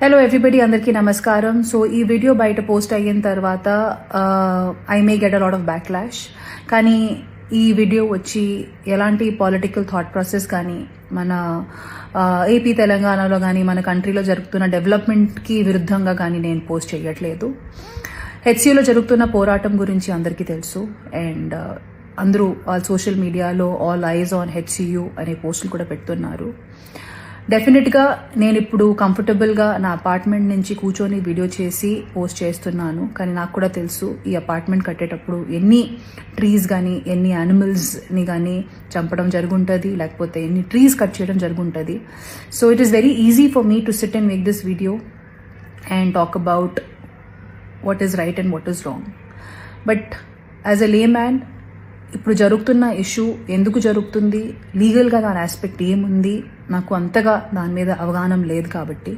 Hello everybody, అందరికీ నమస్కారం. So ఈ వీడియో బయట పోస్ట్ అయిన తర్వాత I may get a lot of backlash. కానీ ఈ వీడియో వచ్చి ఎలాంటి పొలిటికల్ థాట్ ప్రాసెస్ కానీ మన ఏపీ తెలంగాణలో కానీ మన కంట్రీలో జరుగుతున్న డెవలప్మెంట్కి విరుద్ధంగా కానీ నేను పోస్ట్ చేయట్లేదు. హెచ్సియూలో జరుగుతున్న పోరాటం గురించి అందరికీ తెలుసు. అండ్ అందరూ సోషల్ మీడియాలో ఆల్ ఐజ్ ఆన్ హెచ్సియూ అనే పోస్టులు కూడా పెడుతున్నారు. డెఫినెట్గా నేను ఇప్పుడు కంఫర్టబుల్గా నా అపార్ట్మెంట్ నుంచి కూర్చొని వీడియో చేసి పోస్ట్ చేస్తున్నాను. కానీ నాకు కూడా తెలుసు ఈ అపార్ట్మెంట్ కట్టేటప్పుడు ఎన్ని ట్రీస్ కానీ ఎన్ని యానిమల్స్ని కానీ చంపడం జరుగుంటుంది, లేకపోతే ఎన్ని ట్రీస్ కట్ చేయడం జరుగుంటుంది. So it is very easy for me to sit and make this video and talk about what is right and what is wrong. But as a layman ఇప్పుడు జరుగుతున్న ఇష్యూ ఎందుకు జరుగుతుంది, లీగల్గా దాని aspect ఏముంది, నాకు అంతగా దాని మీద అవగాహన లేదు. కాబట్టి